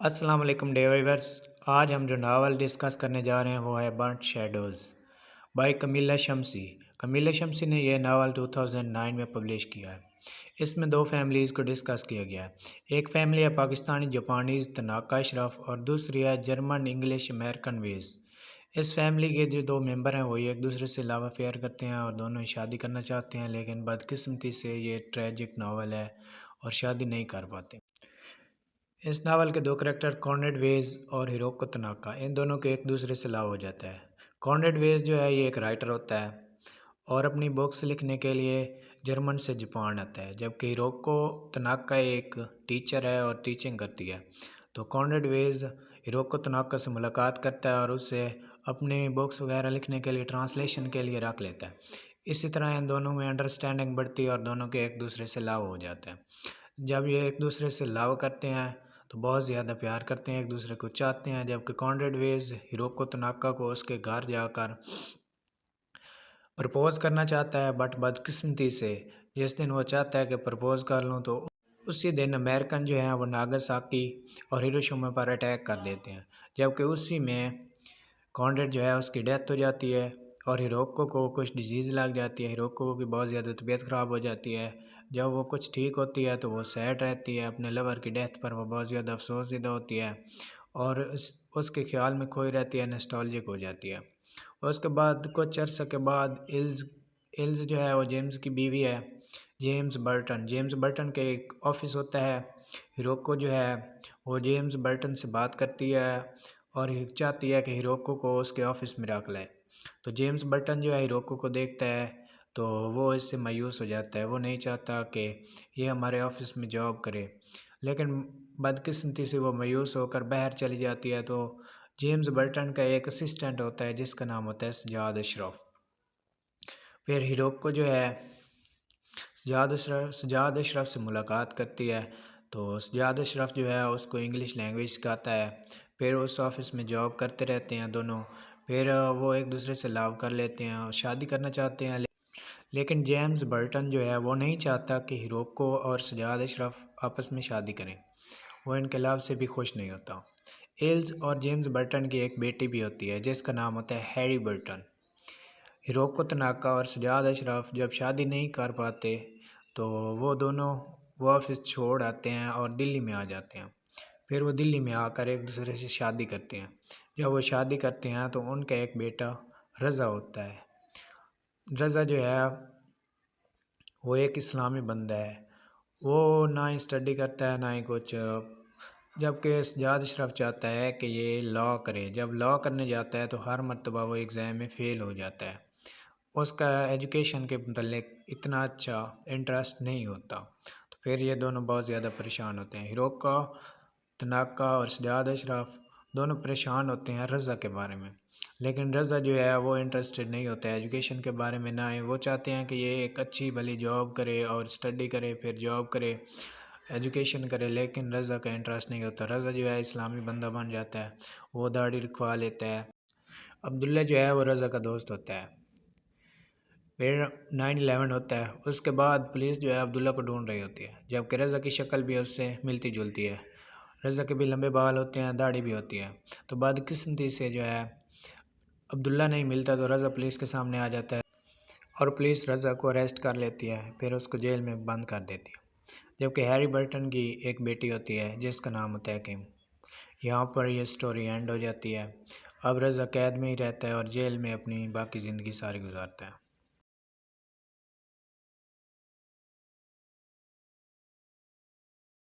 السلام علیکم day viewers. آج ہم جو ناول ڈسکس کرنے جا رہے ہیں وہ ہے برنٹ شیڈوز بائی کمیلا شمسی۔ کمیلا شمسی نے یہ ناول 2009 میں پبلش کیا ہے۔ اس میں دو فیملیز کو ڈسکس کیا گیا ہے۔ ایک فیملی ہے پاکستانی جاپانیز تناکا اشرف اور دوسری ہے جرمن انگلش امریکن ویز۔ اس فیملی کے جو دو ممبر ہیں وہ ایک دوسرے سے لو افیئر کرتے ہیں اور دونوں شادی کرنا چاہتے ہیں، لیکن بدقسمتی سے یہ ٹریجک ناول ہے اور شادی نہیں کر پاتے۔ اس ناول کے دو کریکٹر کونریڈ ویز اور ہیروکو تناکا، ان دونوں کے ایک دوسرے سے لو ہو جاتا ہے۔ کونریڈ ویز جو ہے یہ ایک رائٹر ہوتا ہے اور اپنی بکس لکھنے کے لیے جرمن سے جاپان آتا ہے، جبکہ ہیروکو تناکا ایک ٹیچر ہے اور ٹیچنگ کرتی ہے۔ تو کونریڈ ویز ہیروکو تناکا سے ملاقات کرتا ہے اور اسے اپنی بکس وغیرہ لکھنے کے لیے ٹرانسلیشن کے لیے رکھ لیتا ہے۔ اسی طرح ان دونوں میں انڈرسٹینڈنگ بڑھتی ہے اور دونوں کے ایک دوسرے سے لو ہو جاتا ہے۔ جب یہ ایک دوسرے سے لو کرتے ہیں تو بہت زیادہ پیار کرتے ہیں، ایک دوسرے کو چاہتے ہیں، جبکہ کونریڈ ویز ہیروکو تناکا کو اس کے گھر جا کر پرپوز کرنا چاہتا ہے، بٹ بدقسمتی سے جس دن وہ چاہتا ہے کہ پرپوز کر لوں تو اسی دن امریکن جو ہیں وہ ناگاساکی اور ہیروشیما پر اٹیک کر دیتے ہیں، جبکہ اسی میں کونریڈ جو ہے اس کی ڈیتھ ہو جاتی ہے اور ہیروکو کو کچھ ڈیزیز لگ جاتی ہے۔ ہیروکو کی بہت زیادہ طبیعت خراب ہو جاتی ہے۔ جب وہ کچھ ٹھیک ہوتی ہے تو وہ سیڈ رہتی ہے، اپنے لور کی ڈیتھ پر وہ بہت زیادہ افسوس زدہ ہوتی ہے اور اس کے خیال میں کھوئی رہتی ہے، نسٹالجک ہو جاتی ہے۔ اور اس کے بعد کچھ عرصہ کے بعد ایلز جو ہے وہ جیمز کی بیوی ہے، جیمز برٹن کے ایک آفس ہوتا ہے۔ ہیروکو جو ہے وہ جیمز برٹن سے بات کرتی ہے اور چاہتی ہے کہ ہیروکو کو اس کے آفس میں رکھ لے۔ تو جیمز برٹن جو ہے ہیروکو کو دیکھتا ہے تو وہ اس سے مایوس ہو جاتا ہے، وہ نہیں چاہتا کہ یہ ہمارے آفس میں جاب کرے، لیکن بدقسمتی سے وہ مایوس ہو کر باہر چلی جاتی ہے۔ تو جیمز برٹن کا ایک اسسٹنٹ ہوتا ہے جس کا نام ہوتا ہے سجاد اشرف۔ پھر ہیروکو جو ہے سجاد اشرف سے ملاقات کرتی ہے، تو سجاد اشرف جو ہے اس کو انگلش لینگویج سکھاتا ہے۔ پھر اس آفس میں جاب کرتے رہتے ہیں دونوں، پھر وہ ایک دوسرے سے لو کر لیتے ہیں اور شادی کرنا چاہتے ہیں، لیکن جیمز برٹن جو ہے وہ نہیں چاہتا کہ ہیروکو اور سجاد اشرف آپس میں شادی کریں، وہ ان کے لو سے بھی خوش نہیں ہوتا۔ ایلز اور جیمز برٹن کی ایک بیٹی بھی ہوتی ہے جس کا نام ہوتا ہے ہیری برٹن۔ ہیروکو تناکا اور سجاد اشرف جب شادی نہیں کر پاتے تو وہ دونوں وہ آفس چھوڑ آتے ہیں اور دلی میں آ جاتے ہیں۔ پھر وہ دلی میں آ کر ایک دوسرے سے شادی کرتے ہیں۔ جب وہ شادی کرتے ہیں تو ان کا ایک بیٹا رضا ہوتا ہے۔ رضا جو ہے وہ ایک اسلامی بندہ ہے، وہ نہ ہی اسٹڈی کرتا ہے نہ ہی کچھ، جبکہ سجاد اشرف چاہتا ہے کہ یہ لاء کرے۔ جب لاء کرنے جاتا ہے تو ہر مرتبہ وہ ایگزام میں فیل ہو جاتا ہے، اس کا ایجوکیشن کے متعلق اتنا اچھا انٹرسٹ نہیں ہوتا، تو پھر یہ دونوں بہت زیادہ پریشان ہوتے ہیں۔ ہیروکو تناکا اور سجاد اشرف دونوں پریشان ہوتے ہیں رضا کے بارے میں، لیکن رضا جو ہے وہ انٹرسٹڈ نہیں ہوتا ہے ایجوکیشن کے بارے میں، نہ ہی وہ چاہتے ہیں کہ یہ ایک اچھی بھلی جاب کرے اور اسٹڈی کرے، پھر جاب کرے، ایجوکیشن کرے، لیکن رضا کا انٹرسٹ نہیں ہوتا۔ رضا جو ہے اسلامی بندہ بن جاتا ہے، وہ داڑھی رکھوا لیتا ہے۔ عبداللہ جو ہے وہ رضا کا دوست ہوتا ہے۔ پھر 9/11 ہوتا ہے، اس کے بعد پولیس جو ہے عبداللہ کو ڈھونڈ رہی ہوتی ہے، جبکہ رضا کی شکل بھی اس سے ملتی جلتی ہے۔ رضا کے بھی لمبے بال ہوتے ہیں، داڑھی بھی ہوتی ہے، تو بدقسمتی سے جو ہے عبداللہ نہیں ملتا تو رضا پولیس کے سامنے آ جاتا ہے اور پولیس رضا کو اریسٹ کر لیتی ہے، پھر اس کو جیل میں بند کر دیتی ہے۔ جبکہ ہیری برٹن کی ایک بیٹی ہوتی ہے جس کا نام ہوتا ہے کیم۔ یہاں پر یہ سٹوری اینڈ ہو جاتی ہے۔ اب رضا قید میں ہی رہتا ہے اور جیل میں اپنی باقی زندگی ساری گزارتا ہے۔